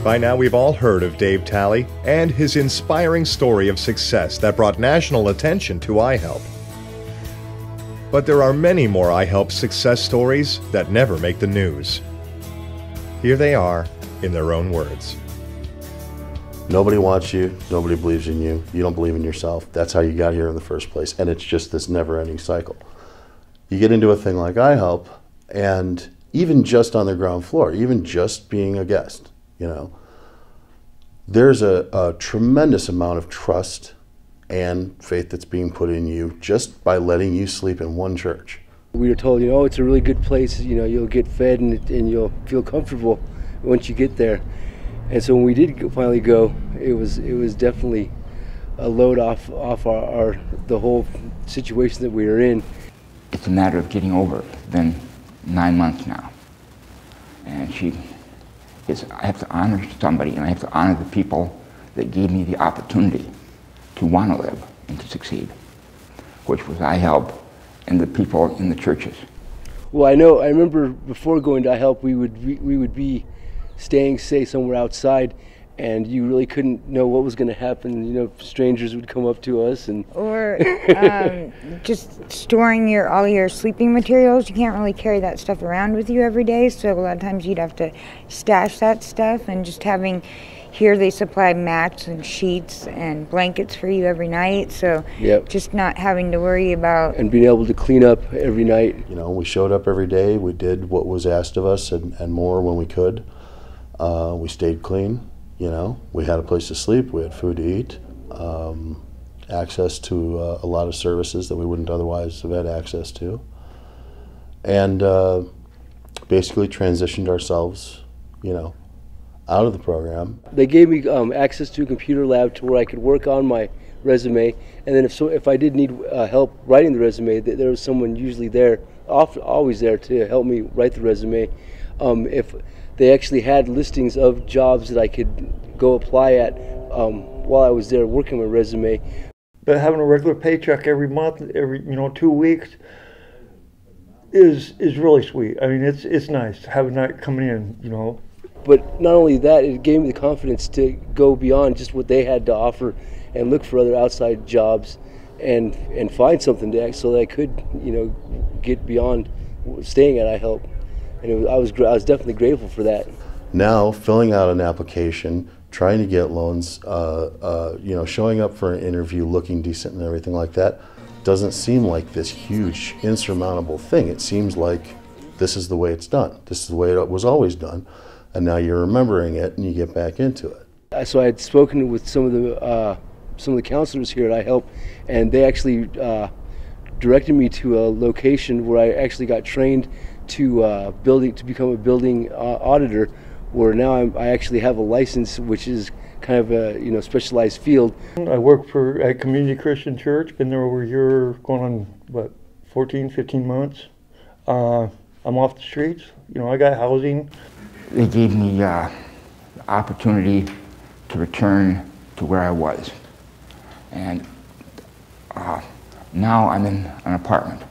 By now we've all heard of Dave Talley and his inspiring story of success that brought national attention to IHELP. But there are many more IHELP success stories that never make the news. Here they are in their own words. Nobody wants you, nobody believes in you, you don't believe in yourself. That's how you got here in the first place, and it's just this never-ending cycle. You get into a thing like IHELP, and even just on the ground floor, even just being a guest, you know, there's a tremendous amount of trust and faith that's being put in you just by letting you sleep in one church. We were told, you know, it's a really good place, you know, you'll get fed and you'll feel comfortable once you get there. And so when we did finally go, it was definitely a load off the whole situation that we were in. It's a matter of getting over it. It's been 9 months now. And I have to honor somebody, and I have to honor the people that gave me the opportunity to want to live and to succeed, which was IHELP and the people in the churches. Well, I remember before going to IHELP, we would be staying, say, somewhere outside, and you really couldn't know what was going to happen. You know, strangers would come up to us, or just storing all your sleeping materials. You can't really carry that stuff around with you every day, so a lot of times you'd have to stash that stuff. And just having here, they supply mats and sheets and blankets for you every night, so yep. Just not having to worry about and being able to clean up every night. You know, we showed up every day. We did what was asked of us and more when we could. We stayed clean. You know, we had a place to sleep, we had food to eat, access to a lot of services that we wouldn't otherwise have had access to, and basically transitioned ourselves, you know, out of the program. They gave me access to a computer lab to where I could work on my resume, and then if I did need help writing the resume, there was someone usually there, always there to help me write the resume. If they actually had listings of jobs that I could go apply at while I was there working my resume. But having a regular paycheck every month, every 2 weeks, is really sweet. I mean, it's nice having that coming in, you know. But not only that, it gave me the confidence to go beyond just what they had to offer and look for other outside jobs and find something so that I could, you know, get beyond staying at IHELP. And I was definitely grateful for that. Now, filling out an application, trying to get loans, you know, showing up for an interview, looking decent and everything like that, doesn't seem like this huge, insurmountable thing. It seems like this is the way it's done. This is the way it was always done. And now you're remembering it and you get back into it. So I had spoken with some of the counselors here at IHELP, and they actually directed me to a location where I actually got trained to become a building auditor, where now I actually have a license, which is kind of a specialized field. I work for a community Christian church. Been there over a year, going on what, 14, 15 months. I'm off the streets. You know, I got housing. They gave me the opportunity to return to where I was, and now I'm in an apartment,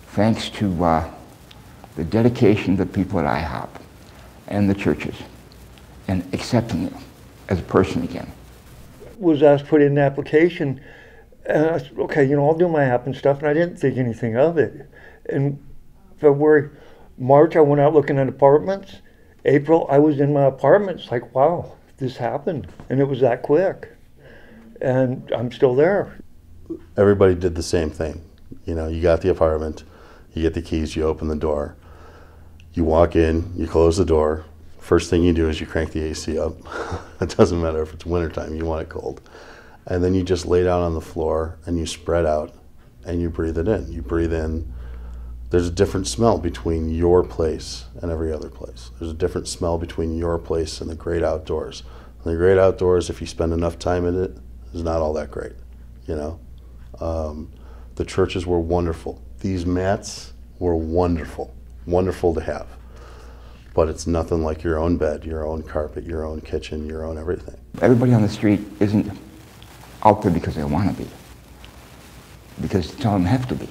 thanks to the dedication of the people at IHOP and the churches, and accepting you as a person again. Was asked to put in an application, and I said, okay, you know, I'll do my app and stuff, and I didn't think anything of it. In February, March, I went out looking at apartments. April, I was in my apartment. It's like, wow, this happened, and it was that quick, and I'm still there. Everybody did the same thing. You know, you got the apartment, you get the keys, you open the door, you walk in, you close the door. First thing you do is you crank the AC up. It doesn't matter if it's wintertime, you want it cold. And then you just lay down on the floor and you spread out and you breathe it in. You breathe in. There's a different smell between your place and every other place. There's a different smell between your place and the great outdoors. And the great outdoors, if you spend enough time in it, is not all that great, you know. The churches were wonderful. These mats were wonderful, wonderful to have. But it's nothing like your own bed, your own carpet, your own kitchen, your own everything. Everybody on the street isn't out there because they want to be, because some of them have to be.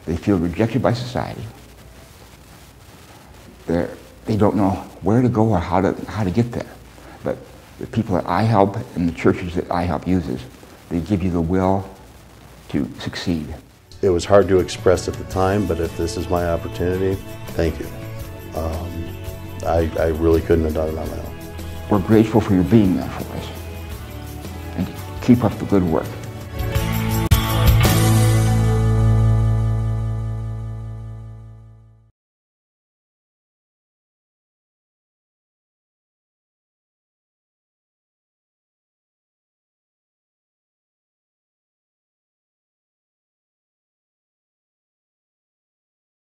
They feel rejected by society. They're they don't know where to go or how to get there. But the people at IHELP and the churches that IHELP uses, they give you the will to succeed. It was hard to express at the time, but if this is my opportunity, thank you. I really couldn't have done it on my own. We're grateful for your being there for us. And keep up the good work.